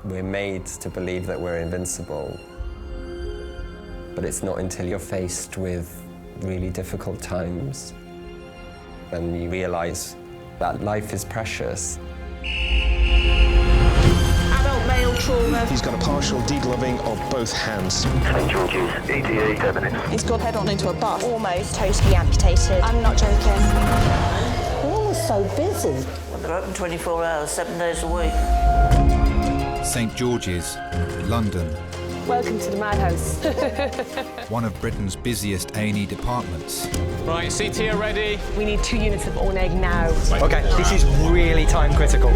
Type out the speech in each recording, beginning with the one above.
We're made to believe that we're invincible, but it's not until you're faced with really difficult times and you realise that life is precious. Adult male trauma. He's got a partial degloving of both hands. St George's, ETA 10 minutes. He's got head on into a bus. Almost totally amputated. I'm not joking. We're always so busy. Well, they're open 24 hours, 7 days a week. St George's, London. Welcome to the madhouse. One of Britain's busiest A&E departments. Right, CT are ready. We need 2 units of O&Egg now. OK, this is really time critical.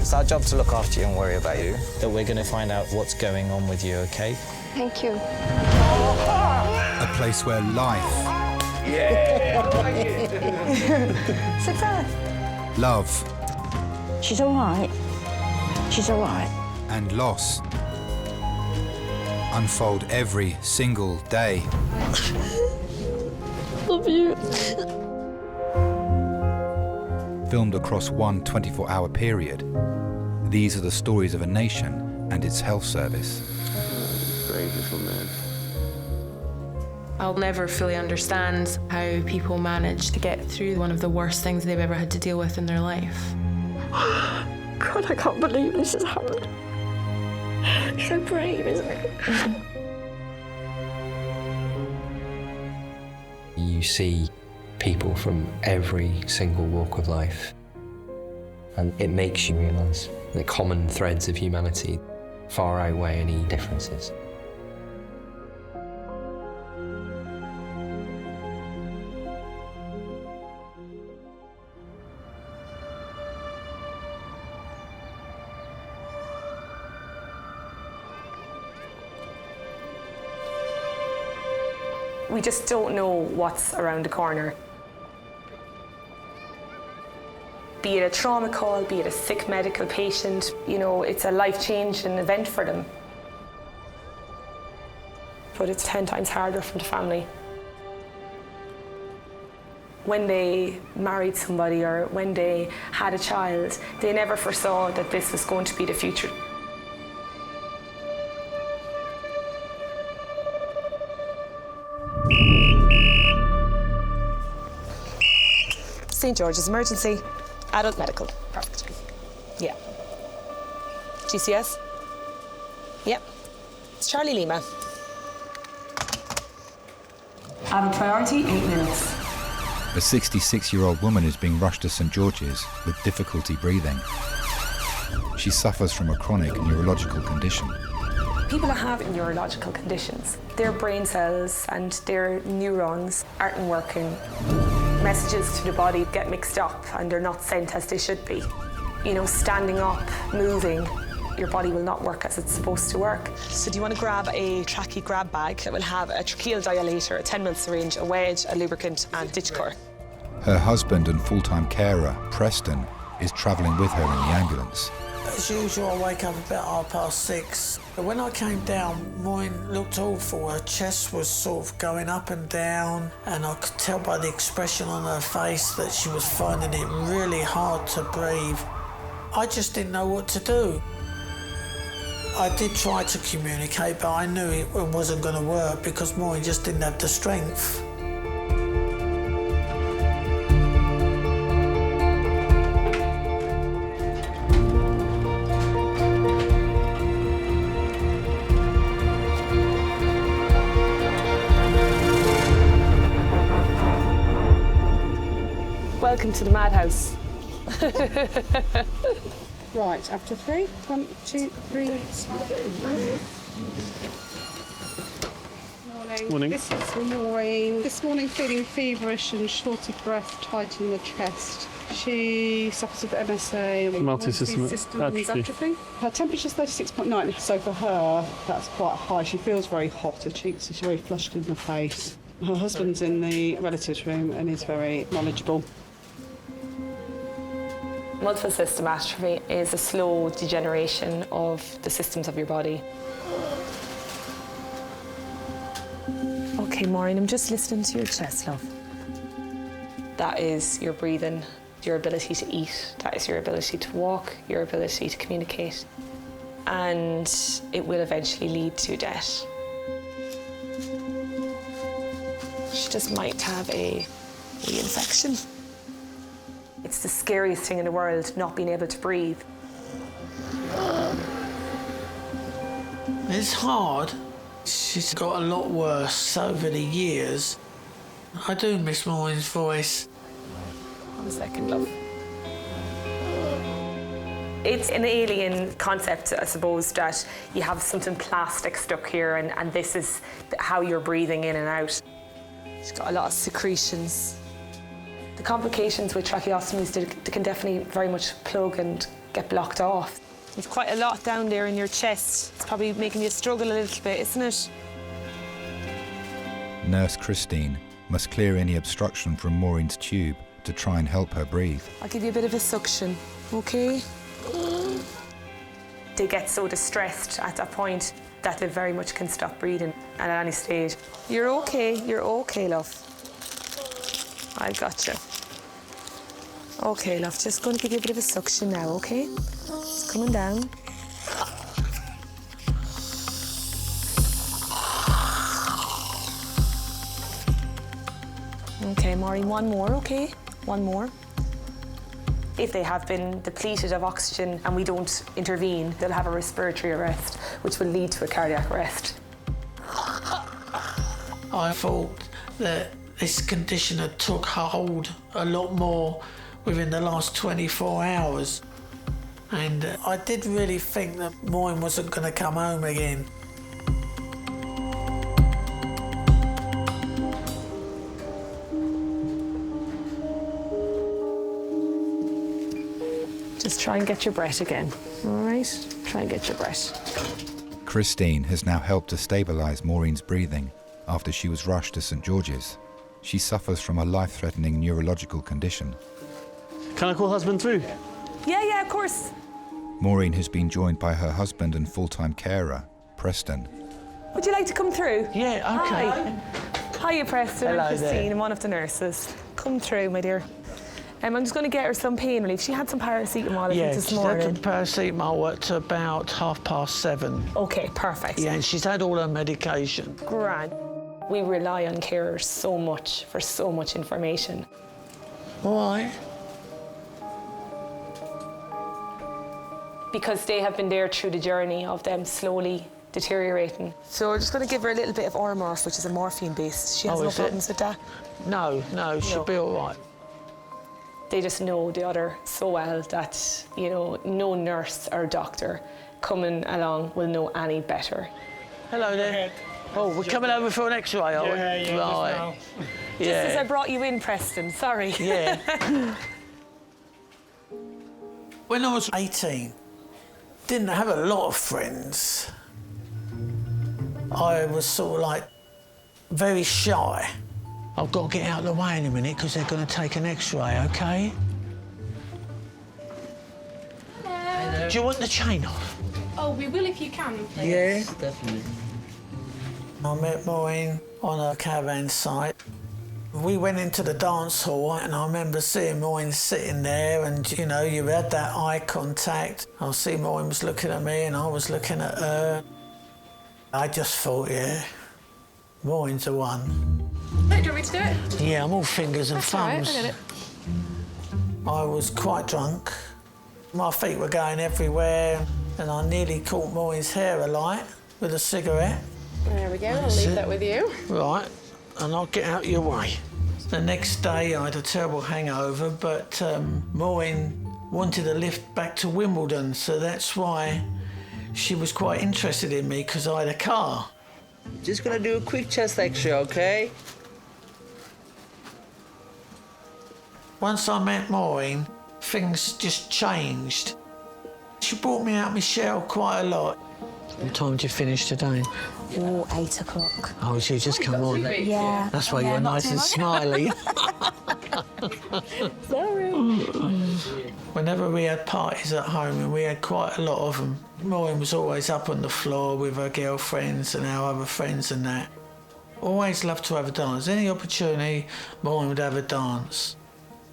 It's our job to look after you and worry about you. That we're going to find out what's going on with you, OK? Thank you. A place where life... Success. Love... She's all right. She's all right. and loss unfold every single day. Love you. Filmed across one 24-hour period, these are the stories of a nation and its health service. Brave little man. I'll never fully understand how people manage to get through one of the worst things they've ever had to deal with in their life. God, I can't believe this has happened. So brave, isn't it? You see people from every single walk of life, and it makes you realise the common threads of humanity far outweigh any differences. We just don't know what's around the corner. Be it a trauma call, be it a sick medical patient, you know, it's a life-changing event for them. But it's 10 times harder for the family. When they married somebody or when they had a child, they never foresaw that this was going to be the future. St George's emergency, adult medical. Perfect. Yeah. GCS? Yep. It's Charlie Lima. Adult priority, 8 minutes. A 66-year-old woman is being rushed to St George's with difficulty breathing. She suffers from a chronic neurological condition. People that have neurological conditions, their brain cells and their neurons aren't working. Messages to the body get mixed up and they're not sent as they should be. You know, standing up, moving, your body will not work as it's supposed to work. So do you want to grab a trachea grab bag that will have a tracheal dilator, a 10mm syringe, a wedge, a lubricant and ditch core? Her husband and full-time carer, Preston, is travelling with her in the ambulance. As usual, I wake up about 6:30. But when I came down, Maureen looked awful. Her chest was sort of going up and down, and I could tell by the expression on her face that she was finding it really hard to breathe. I just didn't know what to do. I did try to communicate, but I knew it wasn't going to work because Maureen just didn't have the strength. Welcome to the madhouse. Right, after 3. 1, 2, 3. Morning. Morning. This is Maureen. This morning feeling feverish and short of breath, tight in the chest. She suffers with MSA and multi-system atrophy. Her temperature's 36.9, so for her, that's quite high. She feels very hot, her cheeks are very flushed in the face. Her husband's in the relatives room and is very knowledgeable. Multiple system atrophy is a slow degeneration of the systems of your body. Okay, Maureen, I'm just listening to your chest, love. That is your breathing, your ability to eat, that is your ability to walk, your ability to communicate. and it will eventually lead to death. She just might have a reinfection. It's the scariest thing in the world, not being able to breathe. It's hard. She's got a lot worse over the years. I do miss Maureen's voice. 1 second, love. It's an alien concept, I suppose, that you have something plastic stuck here and this is how you're breathing in and out. She's got a lot of secretions. The complications with tracheostomies, they can definitely very much plug and get blocked off. There's quite a lot down there in your chest. It's probably making you struggle a little bit, isn't it? Nurse Christine must clear any obstruction from Maureen's tube to try and help her breathe. I'll give you a bit of a suction, okay? They get so distressed at that point that they very much can stop breathing at any stage. You're okay, love. I got you. Okay, love, just going to give you a bit of a suction now, okay? It's coming down. Okay, Maureen, one more, okay? One more. If they have been depleted of oxygen and we don't intervene, they'll have a respiratory arrest, which will lead to a cardiac arrest. I thought that this condition had took hold a lot more within the last 24 hours. And I did really think that Maureen wasn't going to come home again. Just try and get your breath again, all right? Try and get your breath. Christine has now helped to stabilise Maureen's breathing after she was rushed to St George's. She suffers from a life-threatening neurological condition. Can I call husband through? Yeah, of course. Maureen has been joined by her husband and full-time carer, Preston. Would you like to come through? Yeah, okay. Hi. Hiya, Preston. Hello I'm Christine. there. I'm one of the nurses. Come through, my dear. I'm just going to get her some pain relief. She had some paracetamol this morning. Yeah, she had paracetamol at about 7:30. Okay, perfect. Yeah, and she's had all her medication. Grand. We rely on carers so much for so much information. Why? Because they have been there through the journey of them slowly deteriorating. So we're just going to give her a little bit of Ormorph, which is a morphine based. She has no problems with that. No, she'll be all right. They just know the other so well that, you know, no nurse or doctor coming along will know any better. Hello there. Oh, we're coming over for an X-ray, are we? Yeah, right. Just as I brought you in, Preston, sorry. Yeah. When I was 18, didn't have a lot of friends. I was sort of like very shy. I've got to get out of the way in a minute because they're going to take an X-ray, OK? Hello. Do you want the chain off? Oh, we will if you can, please. Yeah. Definitely. I met Maureen on a caravan site. We went into the dance hall and I remember seeing Maureen sitting there and, you know, you had that eye contact. I see Maureen was looking at me and I was looking at her. I just thought, yeah, Maureen's the one. Hey, do you want me to do it? Yeah, I'm all fingers and That's all right, thumbs. I get it. I was quite drunk. My feet were going everywhere and I nearly caught Maureen's hair alight with a cigarette. There we go, I'll That's leave it. that with you. Right, and I'll get out your way. The next day I had a terrible hangover, but Maureen wanted a lift back to Wimbledon, so that's why she was quite interested in me, because I had a car. Just gonna do a quick chest X-ray, okay? Once I met Maureen, things just changed. She brought me out my shell quite a lot. What time did you finish today? Oh, 8 o'clock. Oh, you just come on. Yeah. That's why yeah, you're not nice too and much. smiley. Sorry. Whenever we had parties at home, and we had quite a lot of them, Maureen was always up on the floor with her girlfriends and our other friends and that. Always loved to have a dance. Any opportunity, Maureen would have a dance.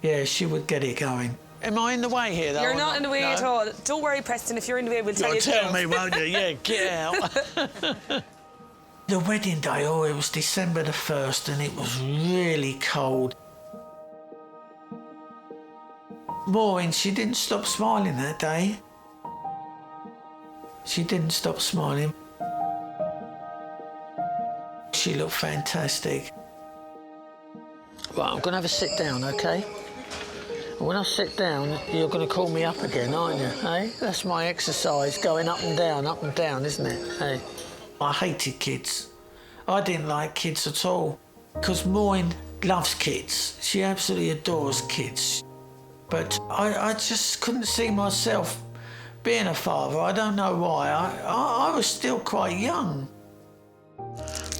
Yeah, she would get it going. Am I in the way here, though? You're not in the way No? at all. Don't worry, Preston, if you're in the way, we'll tell You'll you. tell me, won't you? Yeah, get out. The wedding day, it was December the 1st, and it was really cold. Maureen, she didn't stop smiling that day. She didn't stop smiling. She looked fantastic. Right, I'm going to have a sit down, OK? And when I sit down, you're going to call me up again, aren't you, eh? That's my exercise, going up and down, isn't it, eh? I hated kids. I didn't like kids at all, because Maureen loves kids. She absolutely adores kids. But I just couldn't see myself being a father. I don't know why. I was still quite young.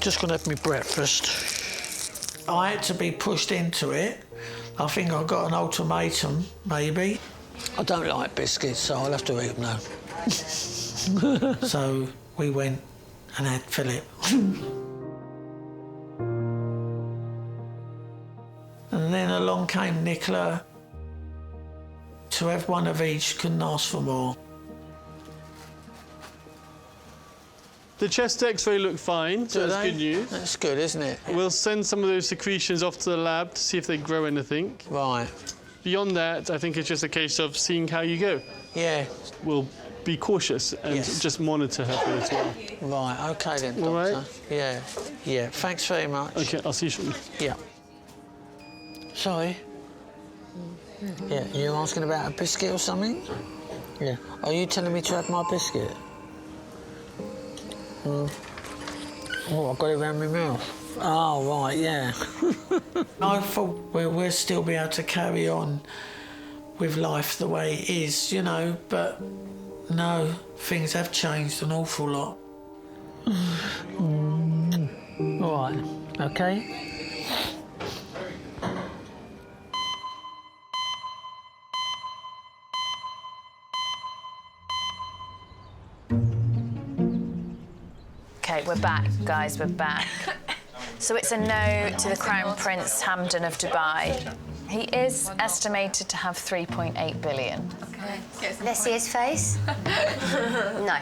Just going to have my breakfast. I had to be pushed into it. I think I got an ultimatum, maybe. I don't like biscuits, so I'll have to eat them now. So we went and had Philip. And then along came Nicola. To have one of each, couldn't ask for more. The chest X-ray looked fine, so that's good news. That's good, isn't it? We'll send some of those secretions off to the lab to see if they grow anything. Right. Beyond that, I think it's just a case of seeing how you go. Yeah. We'll be cautious and just monitor her for as well. Right, OK then, Doctor. All right? Yeah. Yeah, thanks very much. OK, I'll see you shortly. Yeah. Sorry? Yeah, you asking about a biscuit or something? Yeah. Are you telling me to have my biscuit? Oh, I've got it around my mouth. Oh, right, yeah. I thought we'll still be able to carry on with life the way it is, you know, but no, things have changed an awful lot. All right, OK? OK, we're back, guys, we're back. So it's a no to the Crown Prince Hamdan of Dubai. He is estimated to have 3.8 billion. Okay. Let's see his face. No.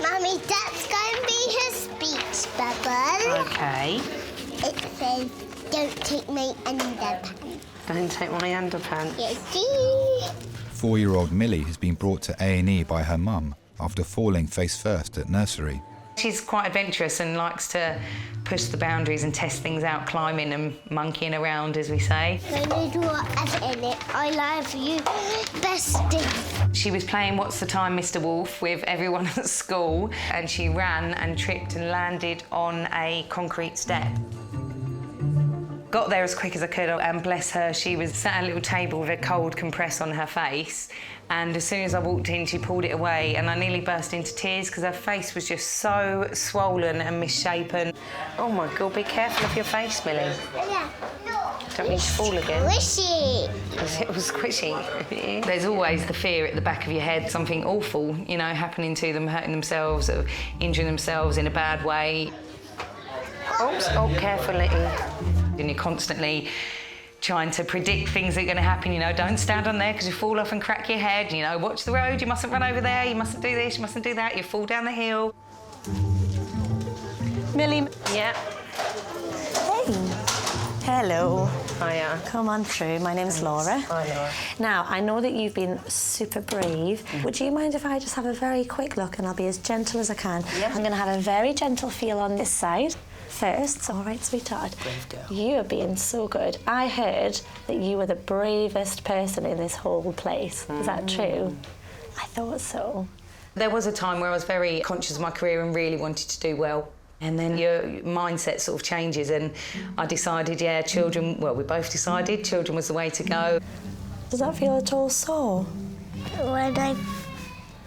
Mummy, that's going to be his speech bubble. Okay. It says, don't take my underpants. Don't take my underpants. Yes. 4-year-old Millie has been brought to A&E by her mum after falling face first at nursery. She's quite adventurous and likes to push the boundaries and test things out, climbing and monkeying around, as we say. No need whatever in it. I love you, bestie. She was playing What's the Time, Mr. Wolf with everyone at school, and she ran and tripped and landed on a concrete step. Got there as quick as I could, and bless her, she was sat at a little table with a cold compress on her face, and as soon as I walked in, she pulled it away, and I nearly burst into tears because her face was just so swollen and misshapen. Oh my God, be careful of your face, Millie. Yeah. Don't need to fall again. Squishy. It was squishy. There's always the fear at the back of your head, something awful, you know, happening to them, hurting themselves or injuring themselves in a bad way. Oops, oh, careful, Litty. And you're constantly trying to predict things that are going to happen, you know, don't stand on there because you fall off and crack your head, you know, watch the road, you mustn't run over there, you mustn't do this, you mustn't do that, you fall down the hill. Millie. Yeah. Hey. Hello. Hiya. Come on through. My name's Laura. Hi, Laura. Now, I know that you've been super brave. Would you mind if I just have a very quick look and I'll be as gentle as I can? Yeah. I'm going to have a very gentle feel on this side. First, all right, sweetheart. Brave girl. You are being so good. I heard that you were the bravest person in this whole place. Is that true? I thought so. There was a time where I was very conscious of my career and really wanted to do well. And then your mindset sort of changes, and I decided, yeah, children, well, we both decided children was the way to go. Does that feel at all sore? When I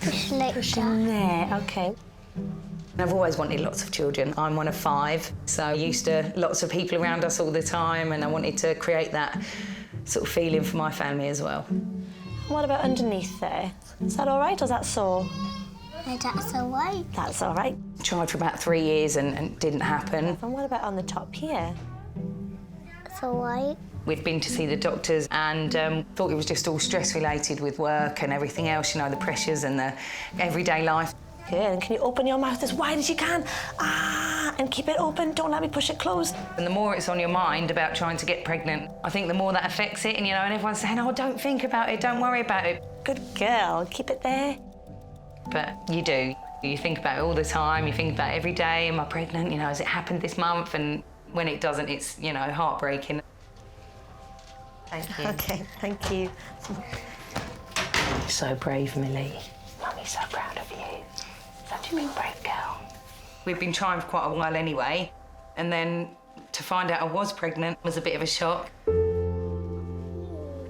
push like Pushing there, OK. I've always wanted lots of children. I'm one of 5, so used to lots of people around us all the time, and I wanted to create that sort of feeling for my family as well. What about underneath there? Is that all right, or is that sore? That's all right. That's all right. Tried for about 3 years and didn't happen. And what about on the top here? It's all right. We'd been to see the doctors and thought it was just all stress-related with work and everything else, you know, the pressures and the everyday life. Good, and can you open your mouth as wide as you can? Ah, and keep it open, don't let me push it closed. And the more it's on your mind about trying to get pregnant, I think the more that affects it, and, you know, and everyone's saying, oh, don't think about it, don't worry about it. Good girl, keep it there. But you do. You think about it all the time, you think about it every day, am I pregnant, you know, has it happened this month? And when it doesn't, it's, you know, heartbreaking. Thank you. OK, thank you. You're so brave, Millie. Mummy's so proud of you. What do you mean, brave girl? We'd been trying for quite a while anyway, and then to find out I was pregnant was a bit of a shock.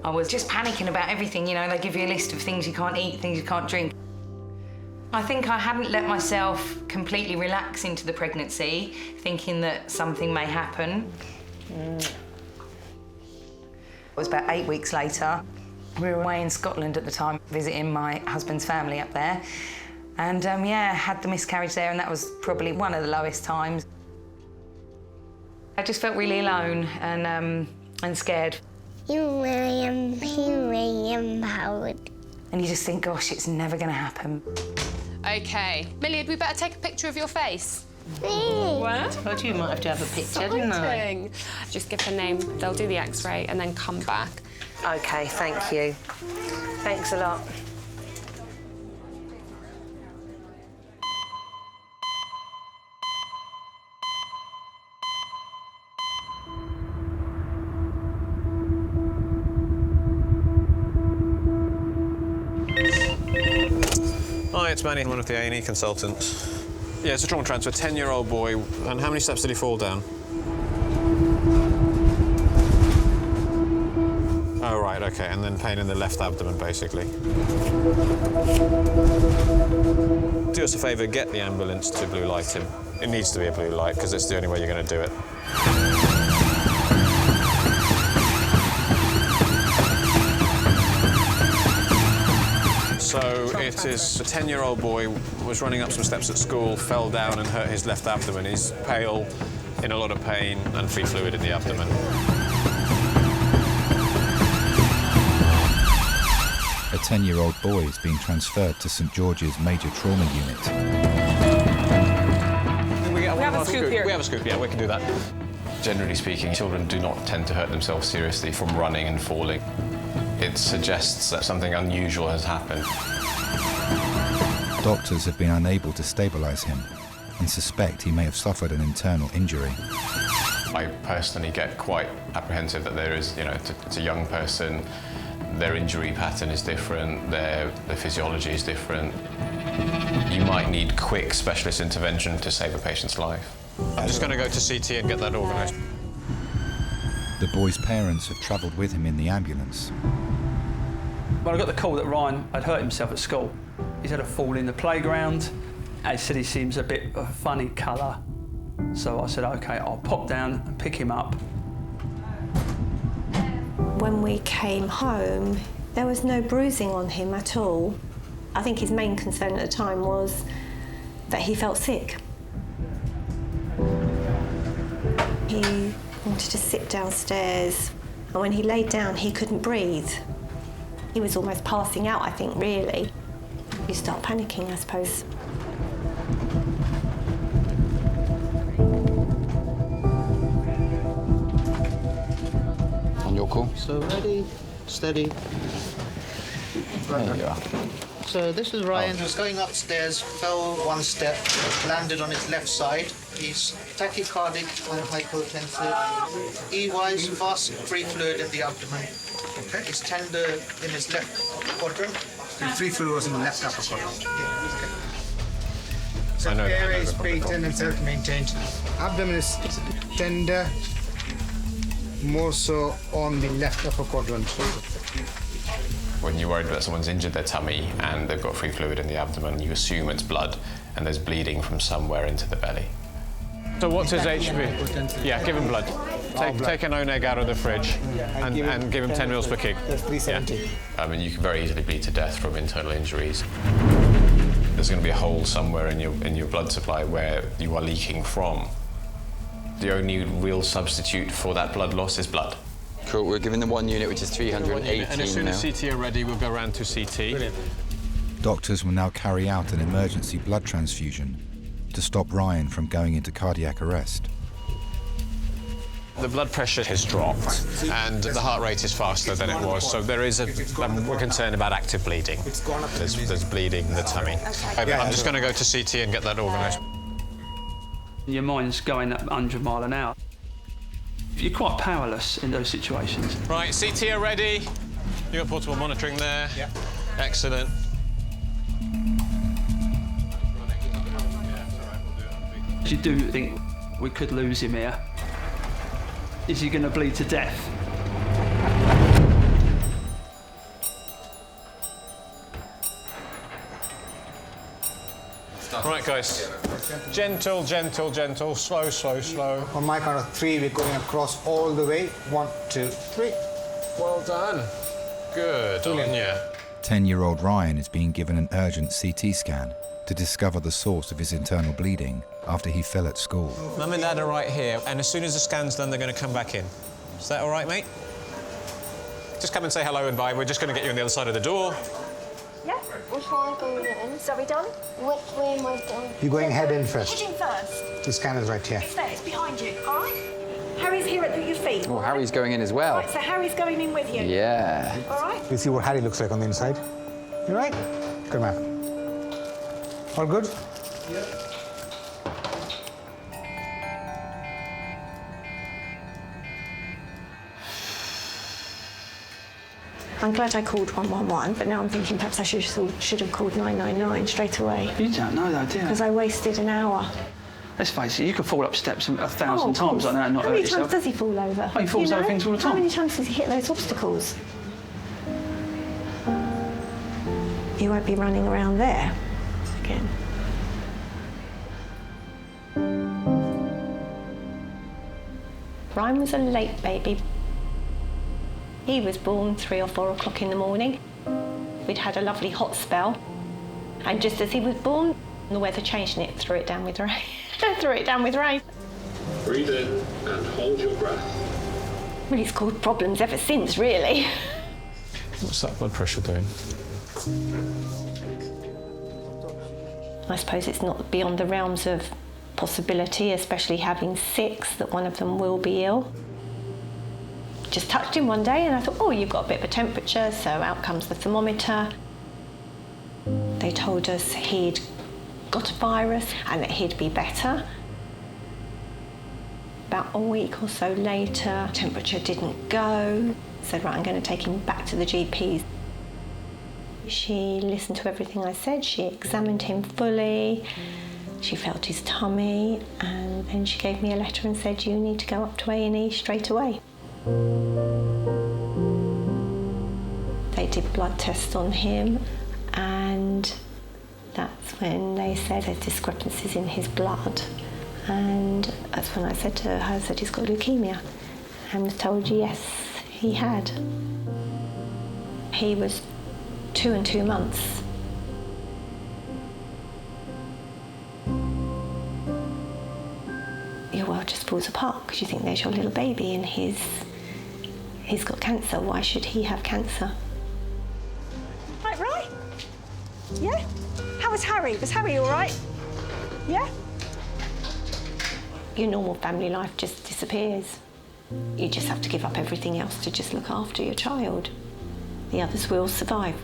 I was just panicking about everything, you know, they give you a list of things you can't eat, things you can't drink. I think I hadn't let myself completely relax into the pregnancy, thinking that something may happen. It was about 8 weeks later. We were away in Scotland at the time, visiting my husband's family up there. And yeah, had the miscarriage there, and that was probably one of the lowest times. I just felt really alone and scared. Here I am, Howard. And you just think, gosh, it's never going to happen. OK. Millie, had we better take a picture of your face? What? I told you might have to have a picture, didn't I? Just give her name, they'll do the X-ray and then come back. OK, thank you. Thanks a lot. Hi, it's Manny, one of the A&E consultants. Yeah, it's a trauma transfer, 10-year-old boy. And how many steps did he fall down? Oh, right, OK, and then pain in the left abdomen, basically. Do us a favour, get the ambulance to blue light him. It needs to be a blue light, because it's the only way you're going to do it. So it is a 10-year-old boy was running up some steps at school, fell down and hurt his left abdomen. He's pale, in a lot of pain, and free fluid in the abdomen. A 10-year-old boy is being transferred to St George's Major Trauma Unit. We have a scoop here. We have a scoop, yeah, we can do that. Generally speaking, children do not tend to hurt themselves seriously from running and falling. It suggests that something unusual has happened. Doctors have been unable to stabilise him and suspect he may have suffered an internal injury. I personally get quite apprehensive that there is, you know, it's a young person, their injury pattern is different, their physiology is different. You might need quick specialist intervention to save a patient's life. I'm just going to go to CT and get that organised. The boy's parents have travelled with him in the ambulance. Well, I got the call that Ryan had hurt himself at school. He's had a fall in the playground. They said he seems a bit of a funny colour. So I said, OK, I'll pop down and pick him up. When we came home, there was no bruising on him at all. I think his main concern at the time was that he felt sick. He wanted to sit downstairs, and when he laid down, he couldn't breathe. He was almost passing out, I think, really. You start panicking, I suppose. On your call. So ready, steady. There you are. So this is Ryan who's going upstairs, fell one step, landed on his left side. He's tachycardic and hypotensive. E-wise, fast free fluid in the abdomen. Okay. He's tender in his left quadrant. The free fluid was in the left upper quadrant. Yeah. Okay. So airway is patent and self-maintained. Abdomen is tender, more so on the left upper quadrant. When you're worried that someone's injured their tummy and they've got free fluid in the abdomen, you assume it's blood and there's bleeding from somewhere into the belly. So what's his HB? Yeah, give him blood. Take an O-neg out of the fridge and give him 10 mils per kg. That's 370. Yeah. I mean, you can very easily bleed to death from internal injuries. There's going to be a hole somewhere in your blood supply where you are leaking from. The only real substitute for that blood loss is blood. Cool, we're giving them 1 unit, which is 318 And as soon as now. CT are ready, we'll go round to CT. Brilliant. Doctors will now carry out an emergency blood transfusion to stop Ryan from going into cardiac arrest. The blood pressure has dropped and the heart rate is faster than it was, so there is we're concerned about active bleeding. There's bleeding in the tummy. I'm just going to go to CT and get that organised. Your mind's going at 100 miles an hour. You're quite powerless in those situations. Right, CT are ready. You got portable monitoring there. Yeah. Excellent. You do think we could lose him here. Is he going to bleed to death? Right, guys. Gentle, gentle, gentle. Slow, slow, slow. On my count of 3, we're going across all the way. 1, 2, 3. Well done. Good on you. 10-year-old Ryan is being given an urgent CT scan to discover the source of his internal bleeding after he fell at school. Mum and Dad are right here, and as soon as the scan's done, they're going to come back in. Is that all right, mate? Just come and say hello and bye. We're just going to get you on the other side of the door. Yeah. Which one am I going in? So we done? Which way am I done? You're going head in first. Head in first. The scanner's right here. It's there, it's behind you, all right? Harry's here at your feet. Oh, Harry's going in as well. Right, so Harry's going in with you. Yeah. All right? We'll see what Harry looks like on the inside. You right? Good man. All good? Yeah. I'm glad I called 111, but now I'm thinking perhaps I should have called 999 straight away. You don't know though, do you? Because I wasted an hour. Let's face it, you could fall up steps 1,000 of times course. like that and not How hurt many yourself. times does he fall over? Oh, he falls over things all the time. How many times does he hit those obstacles? You won't be running around there again. Ryan was a late baby. He was born 3 or 4 o'clock in the morning. We'd had a lovely hot spell, and just as he was born, the weather changed and it threw it down with rain. Threw it down with rain. Breathe in and hold your breath. Well, it's caused problems ever since, really. What's that blood pressure doing? I suppose it's not beyond the realms of possibility, especially having 6, that one of them will be ill. Just touched him one day and I thought, oh, you've got a bit of a temperature, so out comes the thermometer. They told us he'd got a virus and that he'd be better. About a week or so later, temperature didn't go. Said, right, I'm going to take him back to the GP. She listened to everything I said. She examined him fully. She felt his tummy, and then she gave me a letter and said, you need to go up to A&E straight away. They did blood tests on him, and that's when they said there's discrepancies in his blood. And that's when I said to her, he's got leukemia, and was told yes, he had. He was 2 and 2 months. Your world just falls apart because you think there's your little baby and he's got cancer. Why should he have cancer? Right? Yeah? How was Harry? Was Harry all right? Yeah? Your normal family life just disappears. You just have to give up everything else to just look after your child. The others will survive.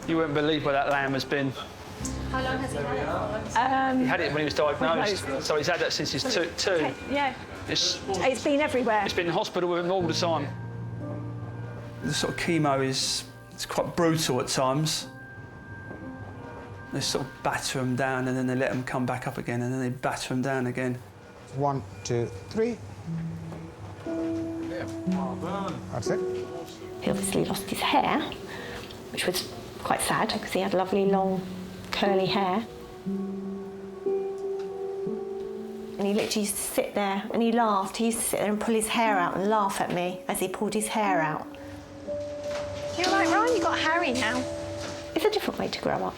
You wouldn't believe where that lamb has been. How long has he had it? He had it when he was diagnosed, so he's had that since he's two. Okay, yeah. It's been everywhere. It's been in hospital with him all the time. The sort of chemo it's quite brutal at times. They sort of batter them down and then they let them come back up again and then they batter them down again. 1, 2, 3. That's it. He obviously lost his hair, which was quite sad because he had lovely long curly hair. And he literally used to sit there and he laughed. He used to sit there and pull his hair out and laugh at me as he pulled his hair out. You're like, Ryan, you got Harry now. It's a different way to grow up.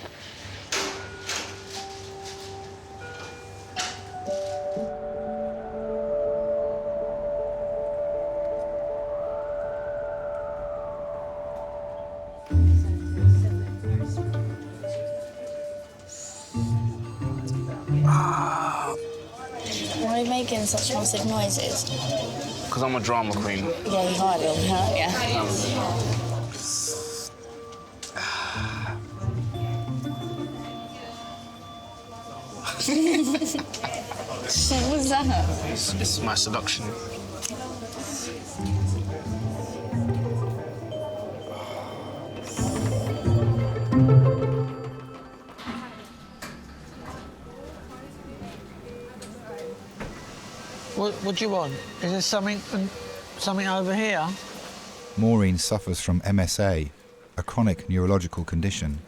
Why are you making such massive noises? Because I'm a drama queen. Yeah, you are, Bill, aren't you? So what was that? It's my seduction. What do you want? Is there something over here? Maureen suffers from MSA, a chronic neurological condition.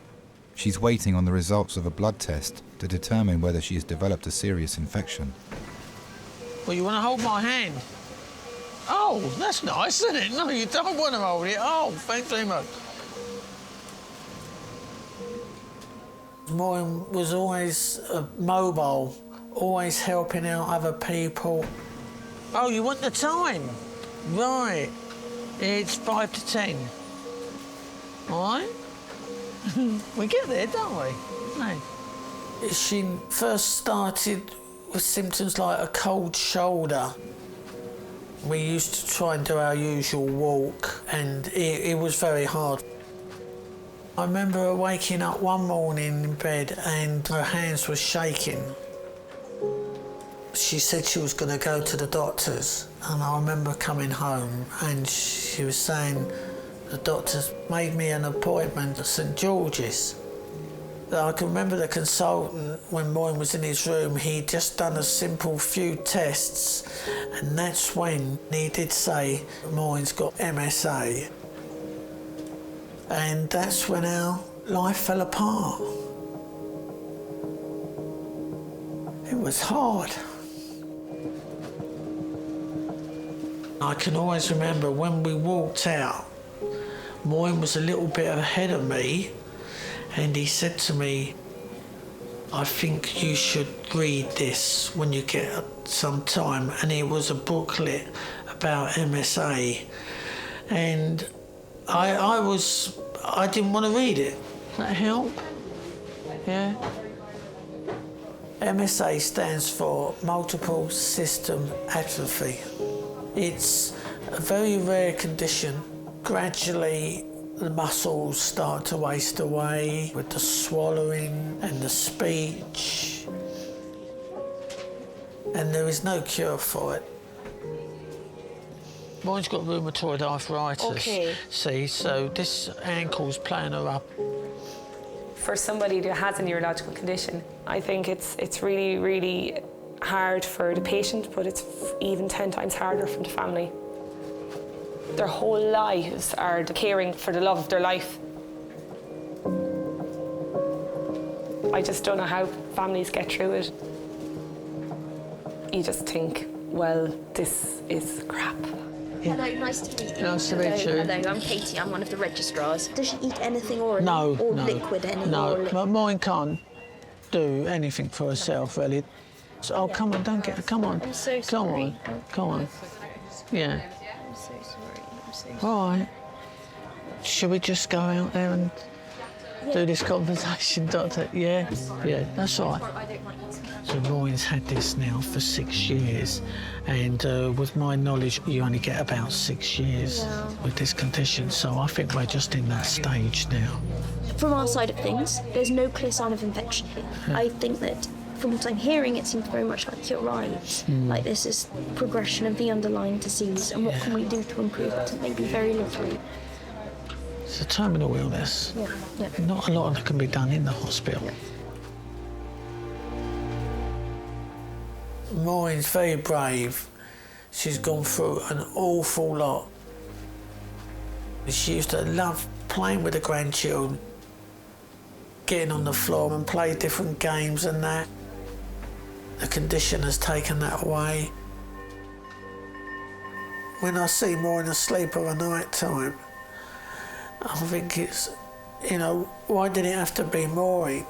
She's waiting on the results of a blood test to determine whether she has developed a serious infection. Well, you want to hold my hand? Oh, that's nice, isn't it? No, you don't want to hold it. Oh, thanks very much. Maureen was always mobile, always helping out other people. Oh, you want the time? Right. It's 5 to 10. All right? We get there, don't we? No. She first started with symptoms like a cold shoulder. We used to try and do our usual walk, and it was very hard. I remember her waking up one morning in bed and her hands were shaking. She said she was going to go to the doctors, and I remember coming home and she was saying the doctors made me an appointment at St George's. I can remember the consultant, when Maureen was in his room, he'd just done a simple few tests, and that's when he did say Maureen's got MSA. And that's when our life fell apart. It was hard. I can always remember when we walked out, Maureen was a little bit ahead of me, and he said to me, I think you should read this when you get some time. And it was a booklet about MSA. And I didn't want to read it. Does that help? Yeah? MSA stands for Multiple System Atrophy. It's a very rare condition. Gradually, the muscles start to waste away with the swallowing and the speech. And there is no cure for it. Mine's got rheumatoid arthritis. Okay. See, so this ankle's playing her up. For somebody that has a neurological condition, I think it's really, really hard for the patient, but it's even 10 times harder for the family. Their whole lives are caring for the love of their life. I just don't know how families get through it. You just think, well, this is crap. Yeah. Hello, nice to meet you. Nice to meet you. Hello, I'm Katie, I'm one of the registrars. Does she eat anything or liquid anymore? No, Maureen can't do anything for herself, really. So, oh, come on, don't get, come on. I'm so sorry. Come on. Yeah. I'm so sorry, I'm so sorry. All right. Should we just go out there and do this conversation, Doctor? Yeah? Yeah, that's all right. So Maureen's had this now for 6 years, and with my knowledge, you only get about 6 years with this condition, so I think we're just in that stage now. From our side of things, there's no clear sign of infection here. I think that from what I'm hearing, it seems very much like you're right. Like this is progression of the underlying disease, and what can we do to improve it? Maybe very little. It's a terminal illness. Yeah. Not a lot that can be done in the hospital. Yeah. Maureen's very brave. She's gone through an awful lot. She used to love playing with the grandchildren, getting on the floor and play different games and that. The condition has taken that away. When I see morning sleep of a night time, I think it's, you know, why did it have to be Maureen?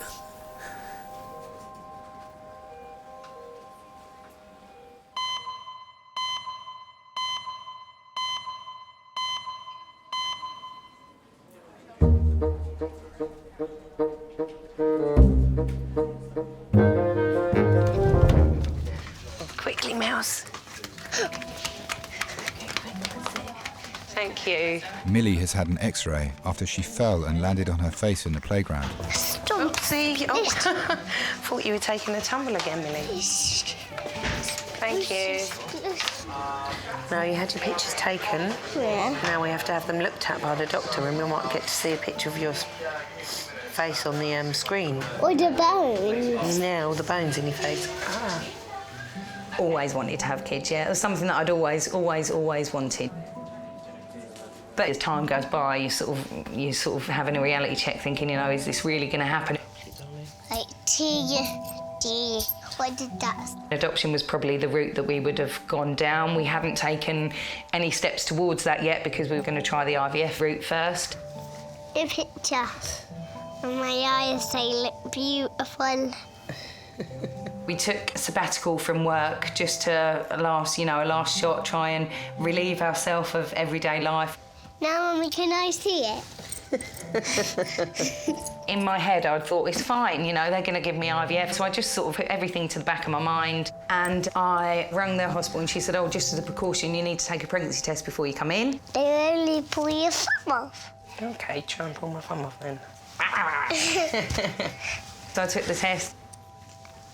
Quickly, Mouse. Thank you. Millie has had an X-ray after she fell and landed on her face in the playground. Oopsie. Oh, thought you were taking a tumble again, Millie. Thank you. Now you had your pictures taken. Yeah. Now we have to have them looked at by the doctor, and we might get to see a picture of your face on the screen. Or the bones. Yeah, all the bones in your face. Ah. Always wanted to have kids, yeah. It was something that I'd always wanted. But as time goes by, you sort of having a reality check, thinking, you know, is this really going to happen? Like T, D. What did that? Adoption was probably the route that we would have gone down. We haven't taken any steps towards that yet because we were going to try the IVF route first. The picture. And my eyes, they look beautiful. We took a sabbatical from work just to a last shot, try and relieve ourselves of everyday life. Now, Mummy, can I see it? In my head, I thought, it's fine, you know, they're going to give me IVF. So I just sort of put everything to the back of my mind. And I rang the hospital and she said, oh, just as a precaution, you need to take a pregnancy test before you come in. They only pull your thumb off. OK, try and pull my thumb off then. So I took the test.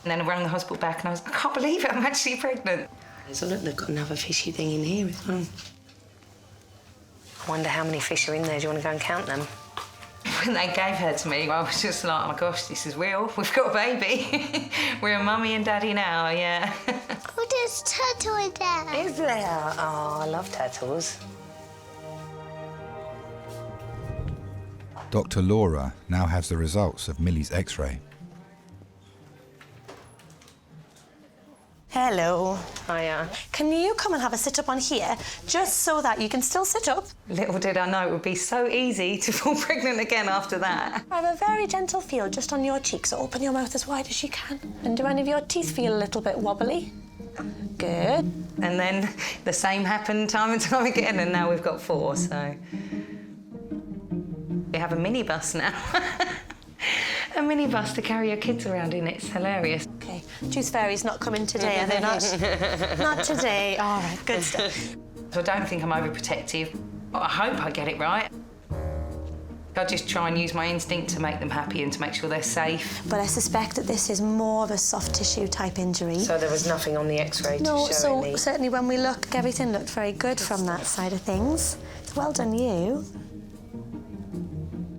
And then I rang the hospital back and I was, I can't believe it, I'm actually pregnant. So look, they've got another fishy thing in here as well. I wonder how many fish are in there. Do you want to go and count them? When they gave her to me, I was just like, oh my gosh, this is real. We've got a baby. We're a mummy and daddy now, yeah. Oh, there's turtle in there. Is there? Oh, I love turtles. Dr. Laura now has the results of Millie's X-ray. Hello. Hiya. Can you come and have a sit up on here, just so that you can still sit up? Little did I know it would be so easy to fall pregnant again after that. I have a very gentle feel just on your cheek, so open your mouth as wide as you can. And do any of your teeth feel a little bit wobbly? Good. And then the same happened time and time again, and now we've got 4, so... We have a minibus now. A minibus to carry your kids around in. It's hilarious. OK. Juice Fairy's not coming today, are they not? Not today. All right, good stuff. So I don't think I'm overprotective. I hope I get it right. I just try and use my instinct to make them happy and to make sure they're safe. But I suspect that this is more of a soft tissue type injury. So there was nothing on the X-ray to show so any... certainly when we look, everything looked very good from that side of things. So well done, you.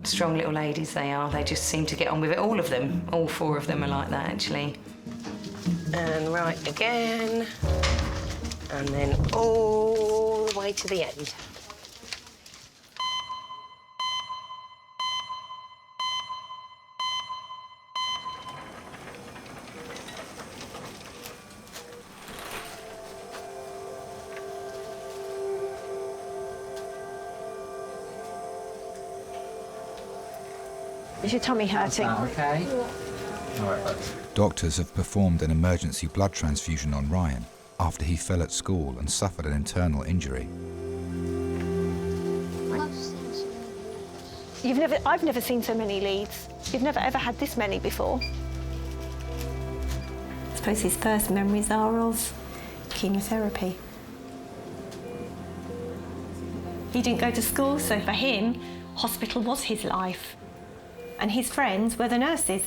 Strong little ladies they are. They just seem to get on with it. All of them. All 4 of them are like that, actually. And right again. And then all the way to the end. Is your tummy hurting? OK. All right. Doctors have performed an emergency blood transfusion on Ryan after he fell at school and suffered an internal injury. I've never seen so many leads. You've never ever had this many before. I suppose his first memories are of chemotherapy. He didn't go to school, so for him, hospital was his life. And his friends were the nurses.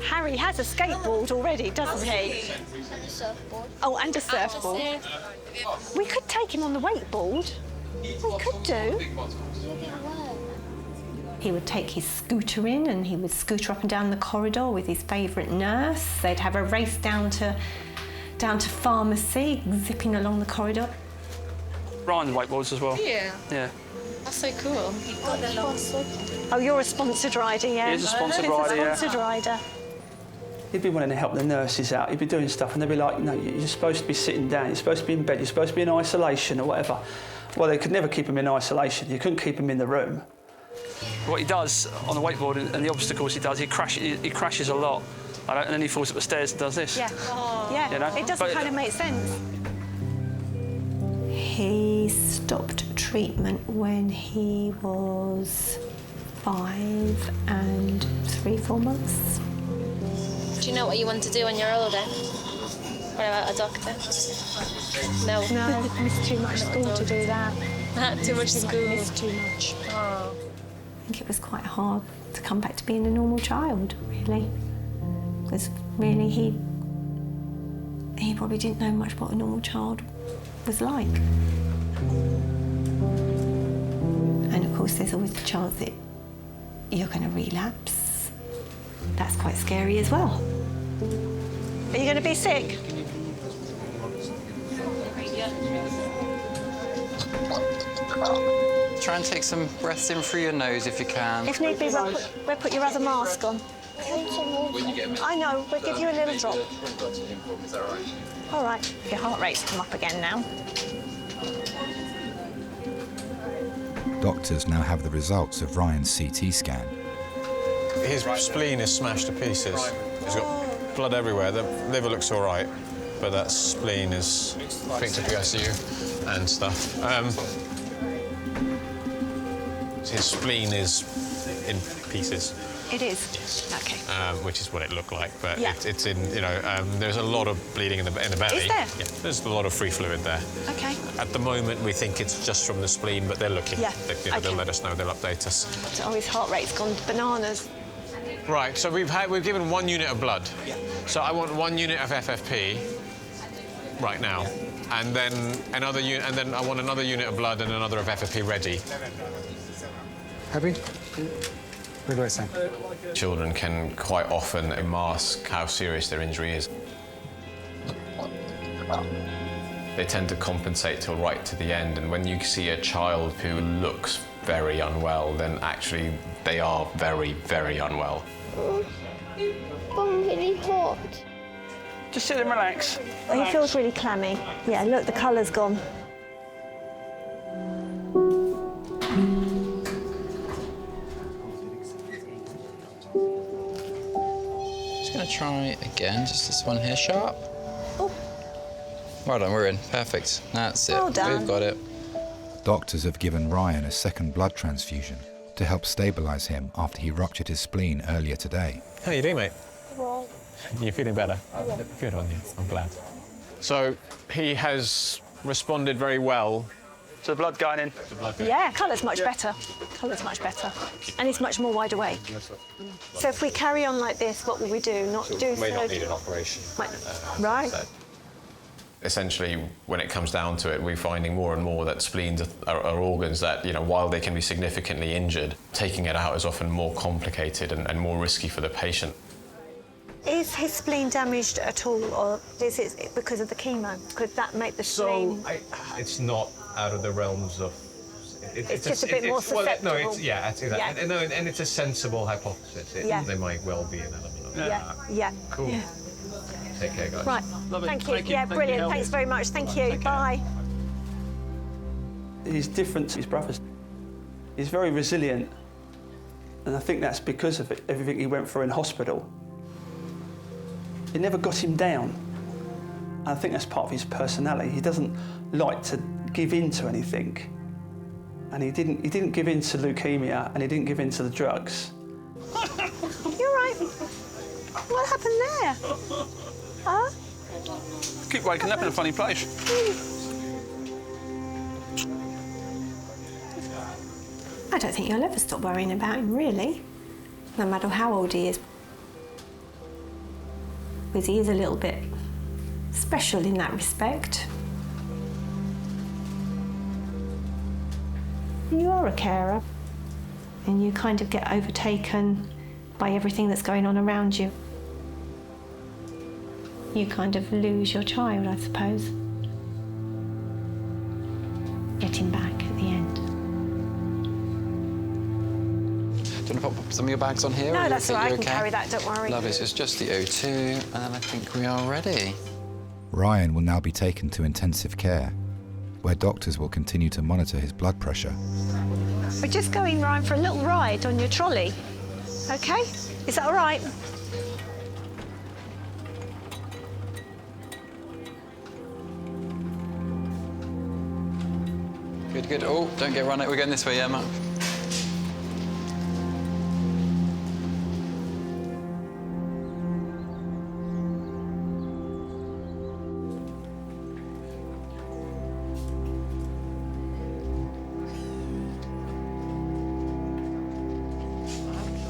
Harry has a skateboard already, doesn't he? And a surfboard. Oh, and a surfboard. We could take him on the wakeboard. We could do. He would take his scooter in and he would scooter up and down the corridor with his favourite nurse. They'd have a race down to pharmacy, zipping along the corridor. Ryan wakeboards as well. Yeah. Yeah. That's so cool. Oh, you're a sponsored rider, yeah? He is a sponsored rider, yeah. He's a sponsored rider. He'd be wanting to help the nurses out, he'd be doing stuff, and they'd be like, no, you're supposed to be sitting down, you're supposed to be in bed, you're supposed to be in isolation or whatever. Well, they could never keep him in isolation, you couldn't keep him in the room. What he does on the wakeboard and the obstacles he does, he crashes a lot. And then he falls up the stairs and does this. Yeah, yeah, you know? It doesn't kind of make sense. He stopped treatment when he was 5 and 3-4 months. Do you know what you want to do when you're older? What about a doctor? No. No, I missed too much school to do that. Too much school. Missed too much. Oh. I think it was quite hard to come back to being a normal child, really. Because really he probably didn't know much what a normal child was like. And of course there's always the chance that you're going to relapse. That's quite scary as well. Are you going to be sick? Try and take some breaths in through your nose if you can. If need be, we'll put your other mask on. I know, we'll give you a little drop. All right, your heart rate's come up again now. Doctors now have the results of Ryan's CT scan. His spleen is smashed to pieces. He's got blood everywhere. The liver looks all right, but that spleen is picked up the ICU and stuff. His spleen is in pieces. It is? OK. Which is what it looked like, but yeah. it's in, you know, there's a lot of bleeding in the belly. Is there? Yeah, there's a lot of free fluid there. OK. At the moment, we think it's just from the spleen, but they're looking. Yeah. They'll let us know, they'll update us. Oh, his heart rate's gone bananas. Right, so we've given 1 unit of blood. Yeah. So I want 1 unit of FFP right now. Yeah. And then another unit, and then I want another unit of blood and another of FFP ready. Happy? Where do I sign? Children can quite often mask how serious their injury is. They tend to compensate till right to the end, and when you see a child who looks very unwell, then actually they are very, very unwell. I'm really hot. Just sit and relax. He feels really clammy. Yeah, look, the colour's gone. Gonna try again, just this one here, sharp. Oh. Well done, we're in. Perfect. That's it. Well done. We've got it. Doctors have given Ryan a second blood transfusion to help stabilise him after he ruptured his spleen earlier today. How you doing, mate? Well, You're feeling better? yeah. Good on you, I'm glad. So he has responded very well. So the blood going in? Yeah, colour's much better. Colour's much better. And he's much more wide awake. So if we carry on like this, what will we do? Not do May not surgery? need an operation. Right. So essentially, when it comes down to it, we're finding more and more that spleens are organs that, you know, while they can be significantly injured, taking it out is often more complicated and more risky for the patient. Is his spleen damaged at all, or is it because of the chemo? Could that make the spleen... It's not out of the realms of... It's just a bit more susceptible. Well, no, it's, yeah, I see that. Yeah. And it's a sensible hypothesis. Yeah. There might well be an element of Yeah, yeah. Cool. Yeah. Take care, guys. Right, thank you. Yeah, brilliant. Thanks very much. Thank you. Bye. He's different to his brothers. He's very resilient, and I think that's because of everything he went through in hospital. It never got him down. I think that's part of his personality. He doesn't like to give in to anything. And he didn't give in to leukemia, and he didn't give in to the drugs. You're right. What happened there? Huh? Keep waking up in a funny place. I don't think you'll ever stop worrying about him, really. No matter how old he is. Because he is a little bit special in that respect. You are a carer, and you kind of get overtaken by everything that's going on around you. You kind of lose your child, I suppose. Get him back at the end. Do you want to pop some of your bags on here? No, or that's you all right. I okay? can carry that, don't worry. Lovely, so it's just the O2, and then I think we are ready. Ryan will now be taken to intensive care, where doctors will continue to monitor his blood pressure. We're just going, Ryan, for a little ride on your trolley. OK? Is that all right? Good, good. Oh, don't get run out. We're going this way, yeah, Matt?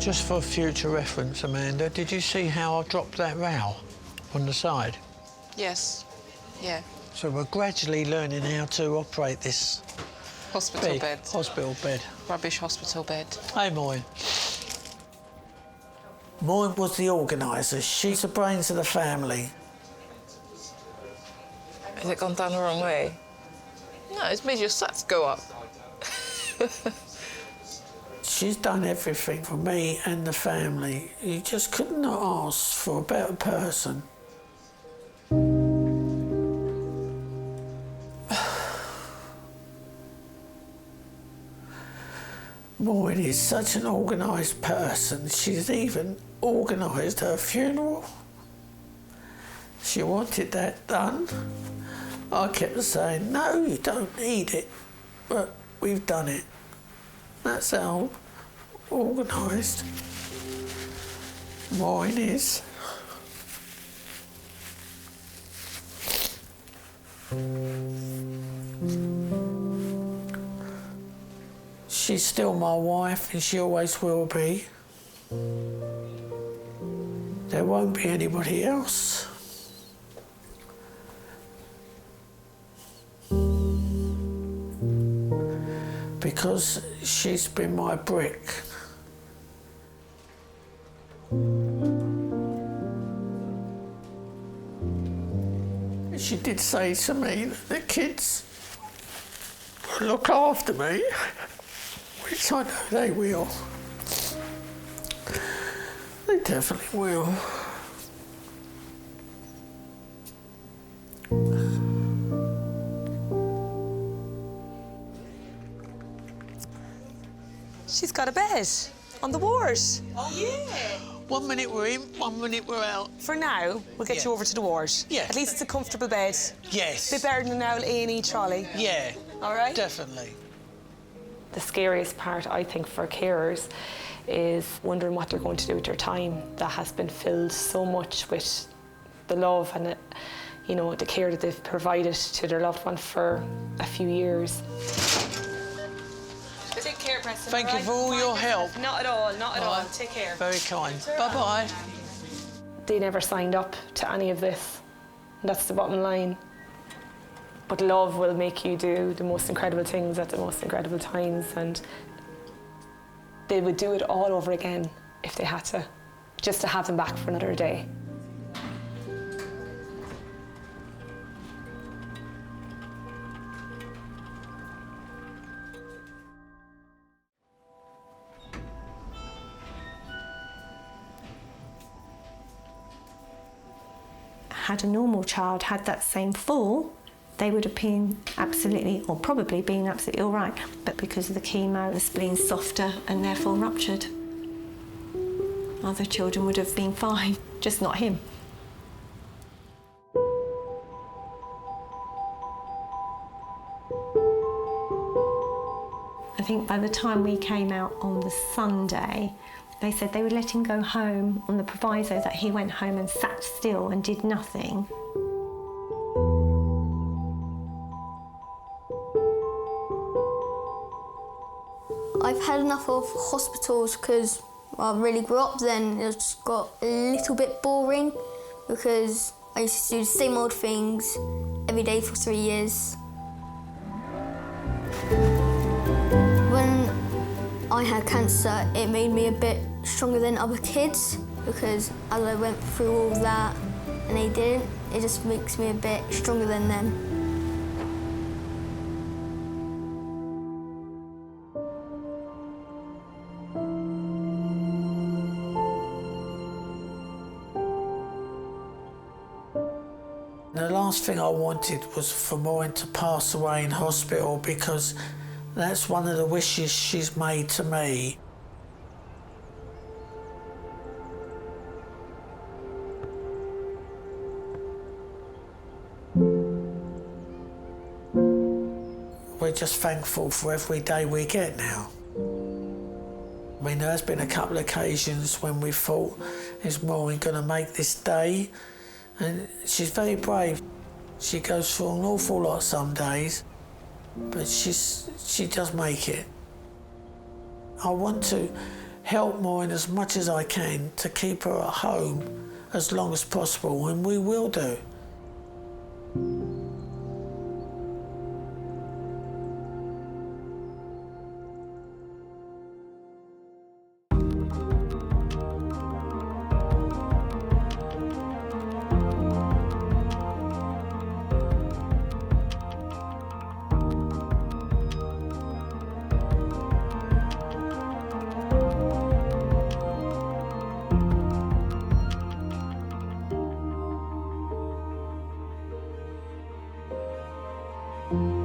Just for future reference, Amanda, did you see how I dropped that row on the side? Yes. Yeah. So we're gradually learning how to operate this Hospital bed. Hospital bed. Rubbish hospital bed. Hey, Moyne. Moyne was the organiser. She's the brains of the family. Has it gone down the wrong way? No, it's made your sats go up. She's done everything for me and the family. You just could not ask for a better person. Moyne is such an organised person. She's even organised her funeral. She wanted that done. I kept saying, no, you don't need it, but we've done it. That's how organised Moyne is. She's still my wife and she always will be. There won't be anybody else. Because she's been my brick. She did say to me that the kids will look after me, which I know they will. They definitely will. She's got a bed on the ward. Oh, yeah. 1 minute we're in, 1 minute we're out. For now, we'll get you over to the ward. Yeah. At least it's a comfortable bed. Yes. A bit better than an old A&E trolley. Yeah. All right? Definitely. The scariest part, I think, for carers is wondering what they're going to do with their time that has been filled so much with the love and, you know, the care that they've provided to their loved one for a few years. Take care, Preston. Thank you for all your help. Not at all, not at all. Take care. Very kind. Bye-bye. They never signed up to any of this. And that's the bottom line. But love will make you do the most incredible things at the most incredible times, and they would do it all over again if they had to, just to have them back for another day. Had a normal child had that same fall, they would have been absolutely, or probably been absolutely all right. But because of the chemo, the spleen's softer and therefore ruptured. Other children would have been fine, just not him. I think by the time we came out on the Sunday, they said they would let him go home on the proviso that he went home and sat still and did nothing. I've had enough of hospitals because I really grew up then. It just got a little bit boring because I used to do the same old things every day for 3 years. When I had cancer, it made me a bit stronger than other kids because as I went through all that and they didn't, it just makes me a bit stronger than them. last thing I wanted was for Maureen to pass away in hospital, because that's one of the wishes she's made to me. We're just thankful for every day we get now. I mean, there's been a couple of occasions when we thought, is Maureen going to make this day? And she's very brave. She goes through an awful lot some days, but she does make it. I want to help Maureen as much as I can to keep her at home as long as possible, and we will do. you.